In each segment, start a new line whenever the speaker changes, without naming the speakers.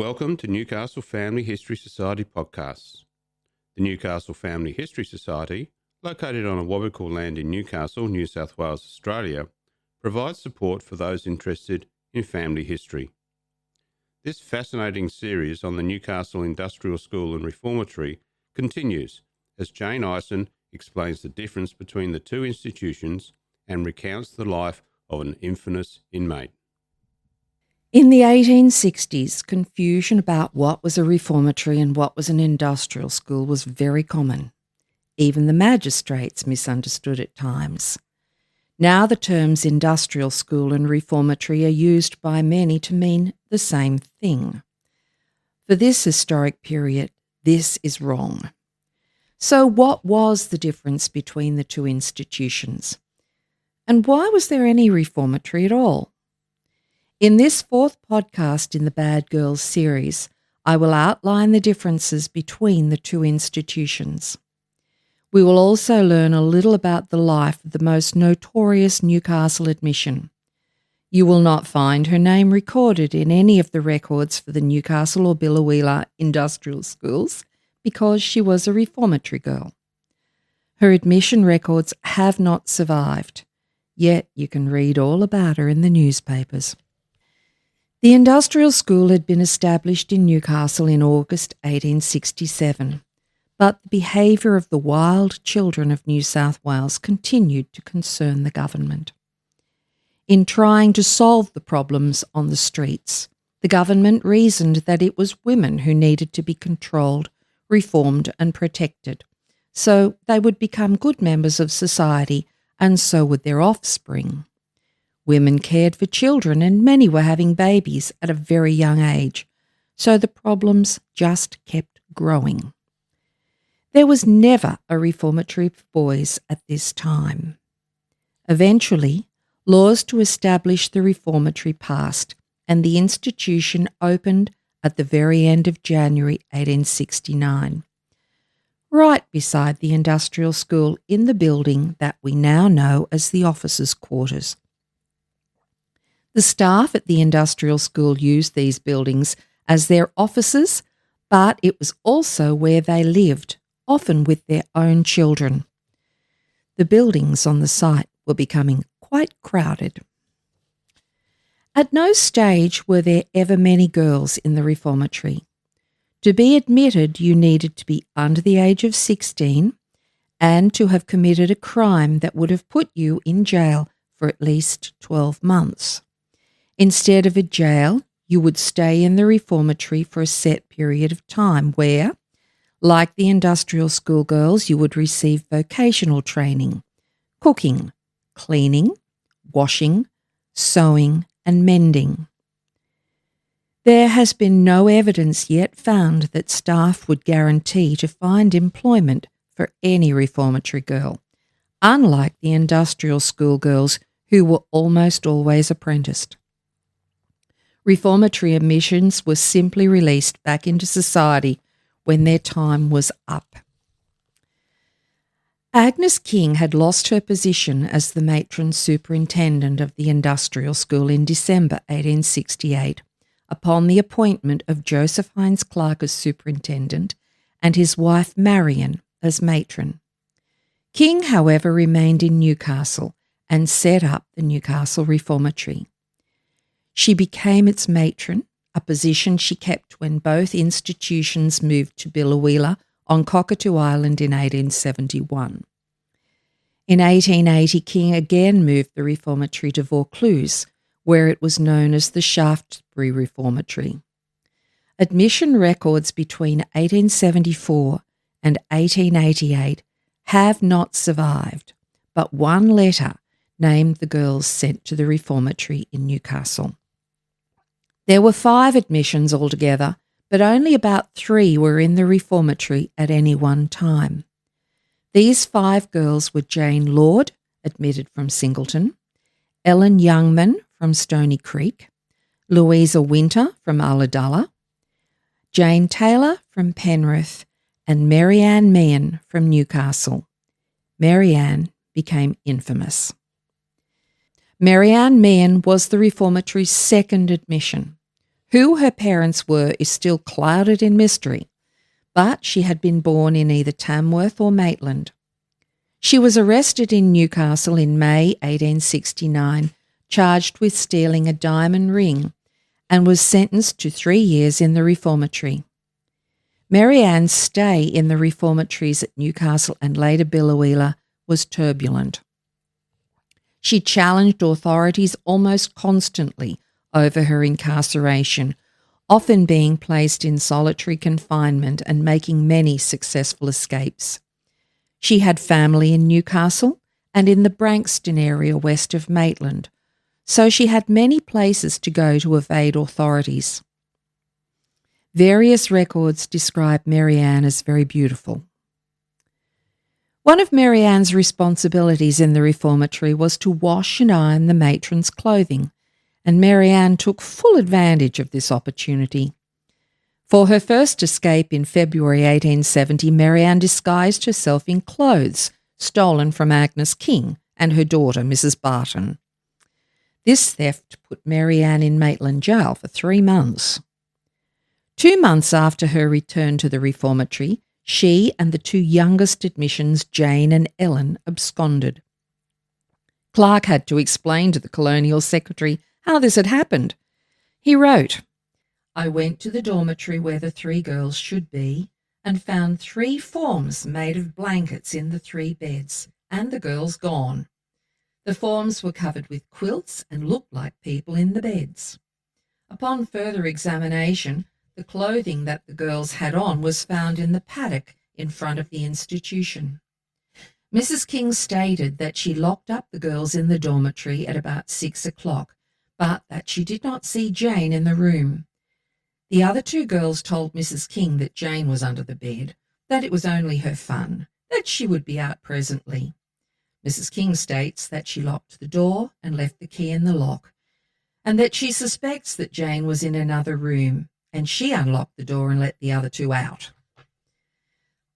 Welcome to Newcastle Family History Society podcasts. The Newcastle Family History Society, located on a Wabakal land in Newcastle, New South Wales, Australia, provides support for those interested in family history. This fascinating series on the Newcastle Industrial School and Reformatory continues as Jane Ison explains the difference between the two institutions and recounts the life of an infamous inmate.
In the 1860s, confusion about what was a reformatory and what was an industrial school was very common. Even the magistrates misunderstood at times. Now the terms industrial school and reformatory are used by many to mean the same thing. For this historic period, this is wrong. So what was the difference between the two institutions? And why was there any reformatory at all? In this fourth podcast in the Bad Girls series, I will outline the differences between the two institutions. We will also learn a little about the life of the most notorious Newcastle admission. You will not find her name recorded in any of the records for the Newcastle or Biloela industrial schools because she was a reformatory girl. Her admission records have not survived, yet you can read all about her in the newspapers. The industrial school had been established in Newcastle in August 1867, but the behaviour of the wild children of New South Wales continued to concern the government. In trying to solve the problems on the streets, the government reasoned that it was women who needed to be controlled, reformed and protected, so they would become good members of society and so would their offspring. Women cared for children and many were having babies at a very young age, so the problems just kept growing. There was never a reformatory for boys at this time. Eventually, laws to establish the reformatory passed and the institution opened at the very end of January 1869, right beside the industrial school in the building that we now know as the officers' quarters. The staff at the industrial school used these buildings as their offices, but it was also where they lived, often with their own children. The buildings on the site were becoming quite crowded. At no stage were there ever many girls in the reformatory. To be admitted, you needed to be under the age of 16 and to have committed a crime that would have put you in jail for at least 12 months. Instead of a jail, you would stay in the reformatory for a set period of time where, like the industrial school girls, you would receive vocational training, cooking, cleaning, washing, sewing and mending. There has been no evidence yet found that staff would guarantee to find employment for any reformatory girl, unlike the industrial school girls who were almost always apprenticed. Reformatory admissions were simply released back into society when their time was up. Agnes King had lost her position as the matron superintendent of the industrial school in December 1868 upon the appointment of Joseph Hines Clark as superintendent and his wife Marion as matron. King, however, remained in Newcastle and set up the Newcastle Reformatory. She became its matron, a position she kept when both institutions moved to Biloela on Cockatoo Island in 1871. In 1880, King again moved the reformatory to Vaucluse, where it was known as the Shaftesbury Reformatory. Admission records between 1874 and 1888 have not survived, but one letter named the girls sent to the reformatory in Newcastle. There were 5 admissions altogether, but only about 3 were in the reformatory at any one time. These 5 girls were Jane Lord, admitted from Singleton, Ellen Youngman from Stony Creek, Louisa Winter from Ulladulla, Jane Taylor from Penrith, and Marianne Meehan from Newcastle. Marianne became infamous. Marianne Meehan was the reformatory's second admission. Who her parents were is still clouded in mystery, but she had been born in either Tamworth or Maitland. She was arrested in Newcastle in May 1869, charged with stealing a diamond ring, and was sentenced to 3 years in the Reformatory. Mary Ann's stay in the reformatories at Newcastle and later Biloela was turbulent. She challenged authorities almost constantly over her incarceration, often being placed in solitary confinement and making many successful escapes. She had family in Newcastle and in the Branxton area west of Maitland, so she had many places to go to evade authorities. Various records describe Mary Ann as very beautiful. One of Mary Ann's responsibilities in the reformatory was to wash and iron the matron's clothing, and Mary Ann took full advantage of this opportunity. For her first escape in February 1870, Mary Ann disguised herself in clothes stolen from Agnes King and her daughter, Mrs. Barton. This theft put Mary Ann in Maitland Jail for 3 months. 2 months after her return to the reformatory, she and the 2 youngest admissions, Jane and Ellen, absconded. Clark had to explain to the Colonial Secretary how this had happened. He wrote, "I went to the dormitory where the 3 girls should be and found 3 forms made of blankets in the 3 beds, and the girls gone. The forms were covered with quilts and looked like people in the beds. Upon further examination, the clothing that the girls had on was found in the paddock in front of the institution. Mrs. King stated that she locked up the girls in the dormitory at about 6 o'clock, but that she did not see Jane in the room. The other 2 girls told Mrs. King that Jane was under the bed, that it was only her fun, that she would be out presently. Mrs. King states that she locked the door and left the key in the lock, and that she suspects that Jane was in another room, and she unlocked the door and let the other 2 out.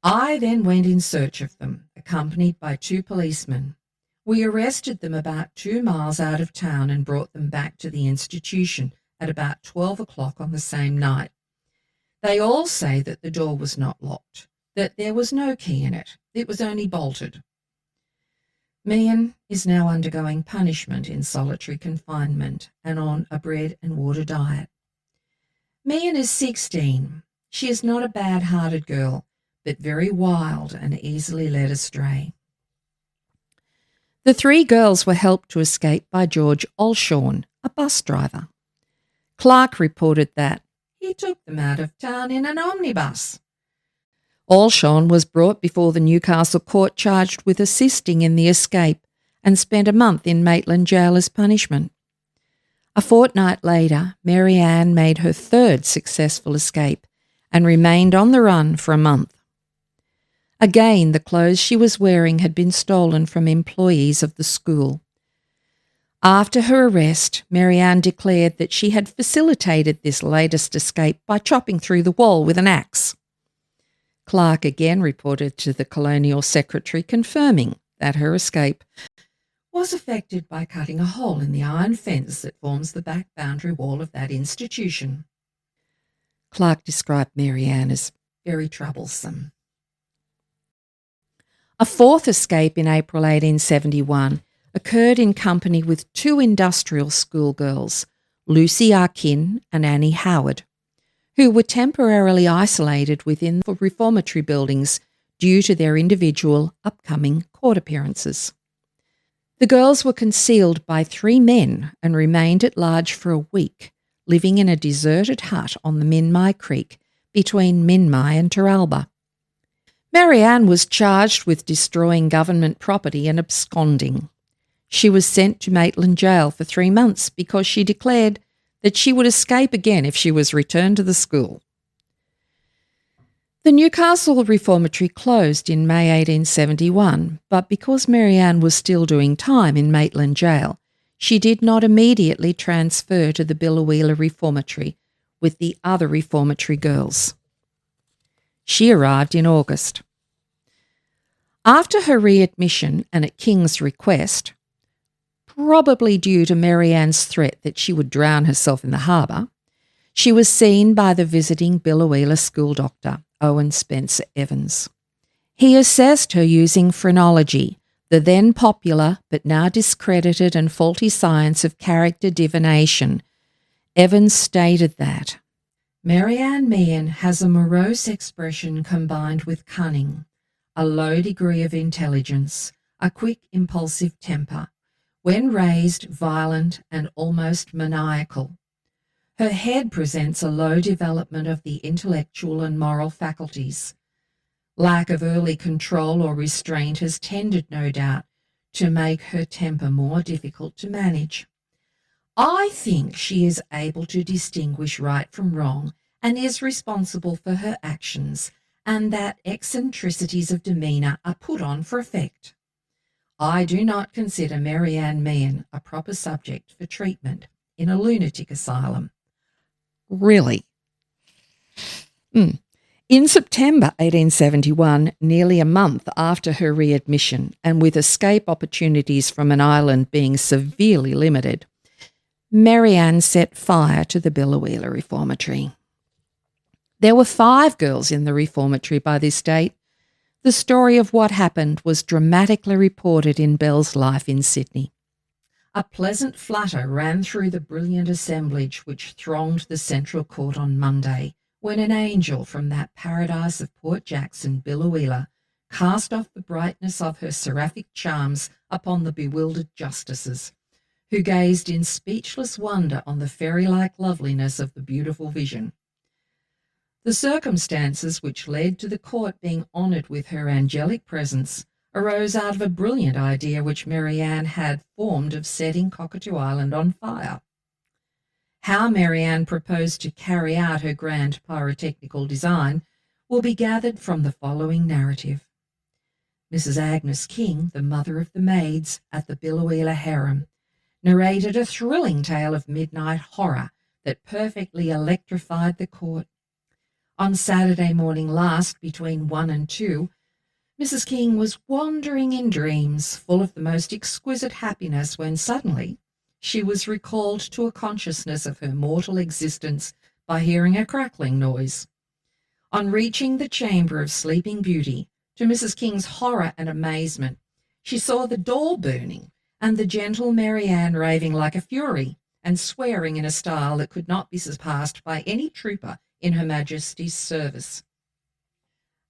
I then went in search of them, accompanied by 2 policemen. We arrested them about 2 miles out of town and brought them back to the institution at about 12 o'clock on the same night. They all say that the door was not locked, that there was no key in it, it was only bolted." Meehan is now undergoing punishment in solitary confinement and on a bread and water diet. Meehan is 16. She is not a bad-hearted girl, but very wild and easily led astray. The 3 girls were helped to escape by George Olshorn, a bus driver. Clark reported that he took them out of town in an omnibus. Olshorn was brought before the Newcastle court charged with assisting in the escape and spent a month in Maitland Jail as punishment. A fortnight later, Mary Ann made her 3rd successful escape and remained on the run for a month. Again, the clothes she was wearing had been stolen from employees of the school. After her arrest, Mary Ann declared that she had facilitated this latest escape by chopping through the wall with an axe. Clark again reported to the Colonial Secretary confirming that her escape was effected by cutting a hole in the iron fence that forms the back boundary wall of that institution. Clark described Mary Ann as very troublesome. A 4th escape in April 1871 occurred in company with 2 industrial schoolgirls, Lucy Arkin and Annie Howard, who were temporarily isolated within the reformatory buildings due to their individual upcoming court appearances. The girls were concealed by 3 men and remained at large for a week, living in a deserted hut on the Minmi Creek between Minmi and Teralba. Mary Ann was charged with destroying government property and absconding. She was sent to Maitland Jail for 3 months because she declared that she would escape again if she was returned to the school. The Newcastle Reformatory closed in May 1871, but because Mary Ann was still doing time in Maitland Jail, she did not immediately transfer to the Biloela Reformatory with the other reformatory girls. She arrived in August. After her readmission and at King's request, probably due to Mary Ann's threat that she would drown herself in the harbour, She was seen by the visiting Billawheeler school doctor, Owen Spencer Evans. He assessed her using phrenology, the then popular but now discredited and faulty science of character divination. Evans stated that Marianne Meehan has a morose expression combined with cunning, a low degree of intelligence, a quick, impulsive temper, when raised, violent and almost maniacal. Her head presents a low development of the intellectual and moral faculties. Lack of early control or restraint has tended, no doubt, to make her temper more difficult to manage. I think she is able to distinguish right from wrong and is responsible for her actions, and that eccentricities of demeanour are put on for effect. I do not consider Marianne Meehan a proper subject for treatment in a lunatic asylum. Really? In September 1871, nearly a month after her readmission, and with escape opportunities from an island being severely limited, Marianne set fire to the Billawheeler Reformatory. There were 5 girls in the reformatory by this date. The story of what happened was dramatically reported in Bell's Life in Sydney. A pleasant flutter ran through the brilliant assemblage which thronged the Central Court on Monday, when an angel from that paradise of Port Jackson, Billawheeler, cast off the brightness of her seraphic charms upon the bewildered justices, who gazed in speechless wonder on the fairy-like loveliness of the beautiful vision. The circumstances which led to the court being honoured with her angelic presence arose out of a brilliant idea which Marianne had formed of setting Cockatoo Island on fire. How Marianne proposed to carry out her grand pyrotechnical design will be gathered from the following narrative. Mrs. Agnes King, the mother of the maids at the Billawheeler harem, narrated a thrilling tale of midnight horror that perfectly electrified the court. On Saturday morning last, between 1 and 2, Mrs. King was wandering in dreams, full of the most exquisite happiness, when suddenly she was recalled to a consciousness of her mortal existence by hearing a crackling noise. On reaching the chamber of Sleeping Beauty, to Mrs. King's horror and amazement, she saw the door burning and the gentle Marianne raving like a fury and swearing in a style that could not be surpassed by any trooper in Her Majesty's service.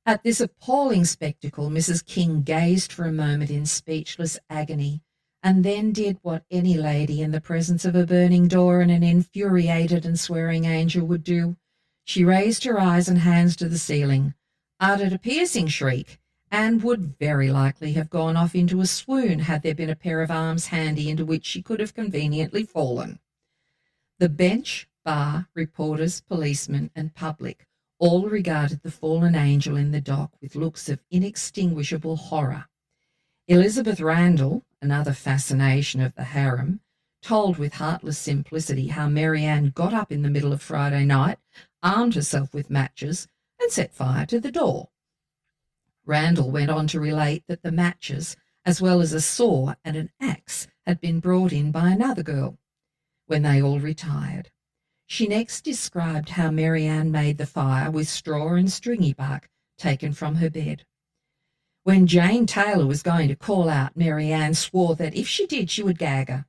At this appalling spectacle, Mrs. King gazed for a moment in speechless agony, and then did what any lady in the presence of a burning door and an infuriated and swearing angel would do. She raised her eyes and hands to the ceiling, uttered a piercing shriek, and would very likely have gone off into a swoon had there been a pair of arms handy into which she could have conveniently fallen. The bench, bar, reporters, policemen, and public all regarded the fallen angel in the dock with looks of inextinguishable horror. Elizabeth Randall, another fascination of the harem, told with heartless simplicity how Marianne got up in the middle of Friday night, armed herself with matches, and set fire to the door. Randall went on to relate that the matches, as well as a saw and an axe, had been brought in by another girl. When they all retired, she next described how Marianne made the fire with straw and stringy bark taken from her bed. When Jane Taylor was going to call out, Marianne swore that if she did, she would gag her.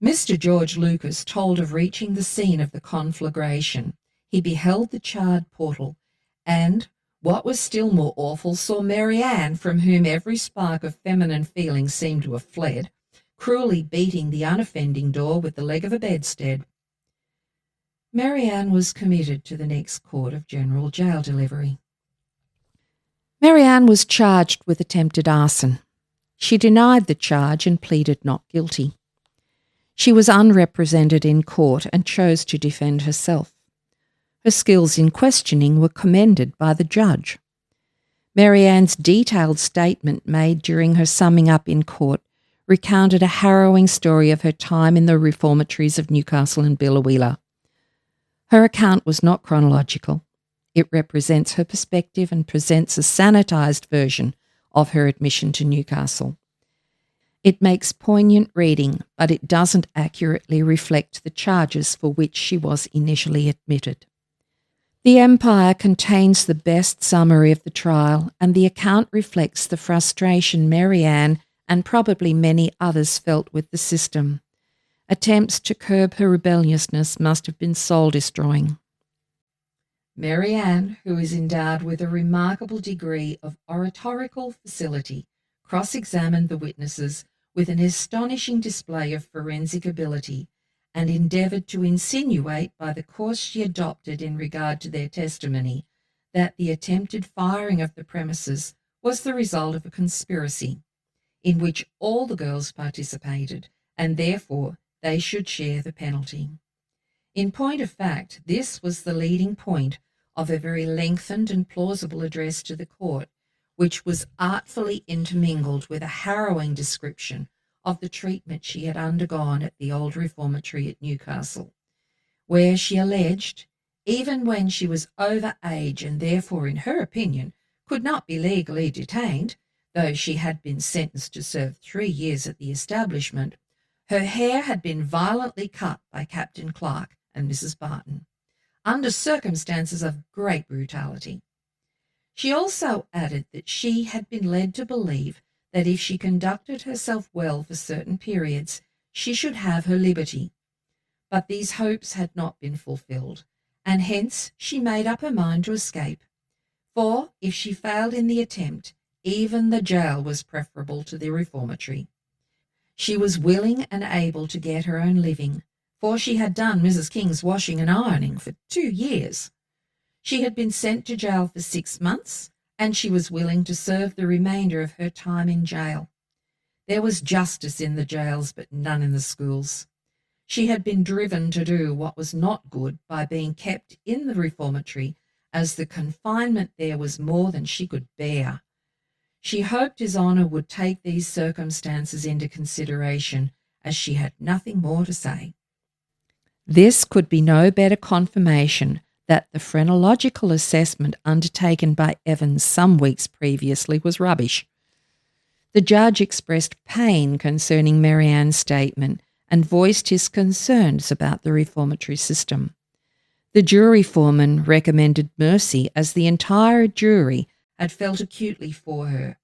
Mr. George Lucas told of reaching the scene of the conflagration. He beheld the charred portal and, what was still more awful, saw Marianne, from whom every spark of feminine feeling seemed to have fled, cruelly beating the unoffending door with the leg of a bedstead. Marianne was committed to the next court of general jail delivery. Marianne was charged with attempted arson. She denied the charge and pleaded not guilty. She was unrepresented in court and chose to defend herself. Her skills in questioning were commended by the judge. Marianne's detailed statement made during her summing up in court recounted a harrowing story of her time in the reformatories of Newcastle and Billawheeler. Her account was not chronological. It represents her perspective and presents a sanitised version of her admission to Newcastle. It makes poignant reading, but it doesn't accurately reflect the charges for which she was initially admitted. The Empire contains the best summary of the trial, and the account reflects the frustration Marianne and probably many others felt with the system. Attempts to curb her rebelliousness must have been soul-destroying. Marianne, who is endowed with a remarkable degree of oratorical facility, cross-examined the witnesses with an astonishing display of forensic ability and endeavoured to insinuate by the course she adopted in regard to their testimony that the attempted firing of the premises was the result of a conspiracy in which all the girls participated and therefore they should share the penalty. In point of fact, this was the leading point of a very lengthened and plausible address to the court, which was artfully intermingled with a harrowing description of the treatment she had undergone at the old reformatory at Newcastle, where she alleged, even when she was over age and therefore, in her opinion, could not be legally detained, though she had been sentenced to serve 3 years at the establishment, her hair had been violently cut by Captain Clark and Mrs. Barton, under circumstances of great brutality. She also added that she had been led to believe that if she conducted herself well for certain periods, she should have her liberty. But these hopes had not been fulfilled, and hence she made up her mind to escape. For if she failed in the attempt, even the jail was preferable to the reformatory. She was willing and able to get her own living, for she had done Mrs. King's washing and ironing for 2 years. She had been sent to jail for 6 months, and she was willing to serve the remainder of her time in jail. There was justice in the jails, but none in the schools. She had been driven to do what was not good by being kept in the reformatory, as the confinement there was more than she could bear. She hoped His Honour would take these circumstances into consideration, as she had nothing more to say. This could be no better confirmation that the phrenological assessment undertaken by Evans some weeks previously was rubbish. The judge expressed pain concerning Marianne's statement and voiced his concerns about the reformatory system. The jury foreman recommended mercy, as the entire jury had felt acutely for her.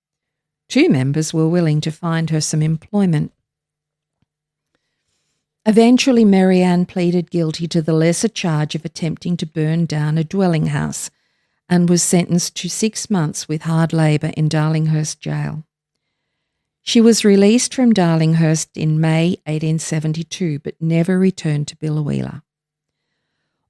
2 members were willing to find her some employment. Eventually, Marianne pleaded guilty to the lesser charge of attempting to burn down a dwelling house and was sentenced to 6 months with hard labour in Darlinghurst Jail. She was released from Darlinghurst in May 1872, but never returned to Biloela.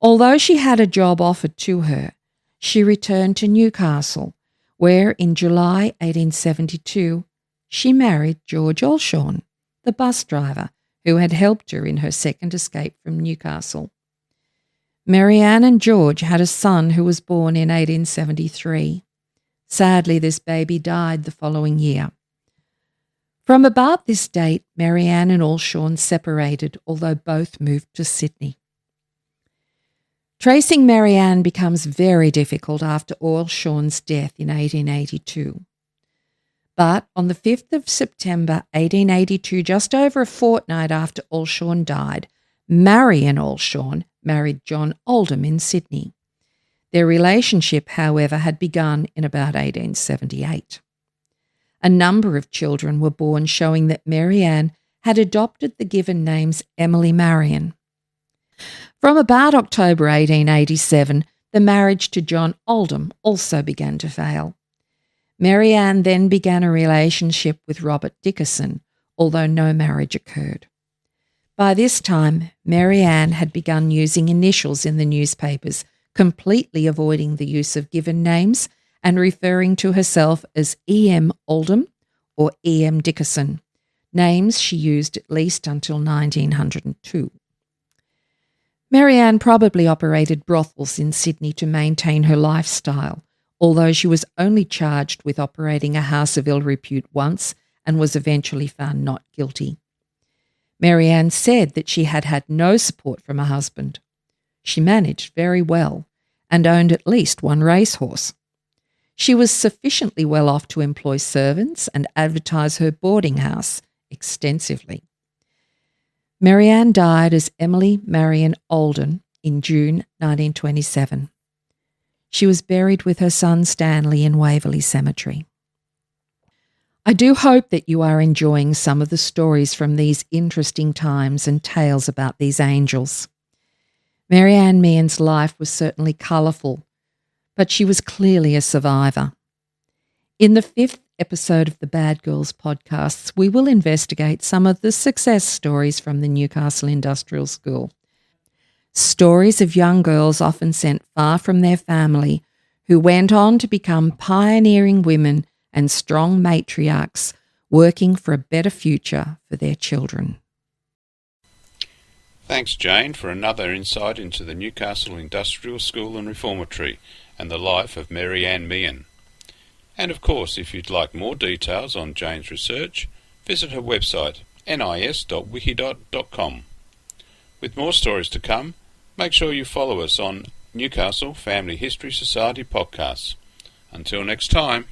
Although she had a job offered to her, she returned to Newcastle, where in July 1872 she married George Olshorn, the bus driver who had helped her in her second escape from Newcastle. Marianne and George had a son who was born in 1873. Sadly, this baby died the following year. From about this date, Marianne and Olshorn separated, although both moved to Sydney. Tracing Marianne becomes very difficult after Olshorn's death in 1882. But on the 5th of September 1882, just over a fortnight after Olshorn died, Marian Olshorn married John Oldham in Sydney. Their relationship, however, had begun in about 1878. A number of children were born, showing that Marianne had adopted the given names Emily Marian. From about October 1887, the marriage to John Oldham also began to fail. Marianne then began a relationship with Robert Dickerson, although no marriage occurred. By this time, Marianne had begun using initials in the newspapers, completely avoiding the use of given names and referring to herself as E.M. Oldham or E.M. Dickerson, names she used at least until 1902. Marianne probably operated brothels in Sydney to maintain her lifestyle, although she was only charged with operating a house of ill repute once and was eventually found not guilty. Marianne said that she had had no support from her husband. She managed very well and owned at least 1 racehorse. She was sufficiently well off to employ servants and advertise her boarding house extensively. Mary Ann died as Emily Marion Alden in June 1927. She was buried with her son Stanley in Waverley Cemetery. I do hope that you are enjoying some of the stories from these interesting times and tales about these angels. Mary Ann Meehan's life was certainly colourful, but she was clearly a survivor. In the 5th episode of the Bad Girls podcasts, we will investigate some of the success stories from the Newcastle Industrial School. Stories of young girls often sent far from their family who went on to become pioneering women and strong matriarchs working for a better future for their children.
Thanks, Jane, for another insight into the Newcastle Industrial School and Reformatory and the life of Mary Ann Meehan. And of course, if you'd like more details on Jane's research, visit her website nis.wikidot.com. With more stories to come, make sure you follow us on Newcastle Family History Society podcasts. Until next time.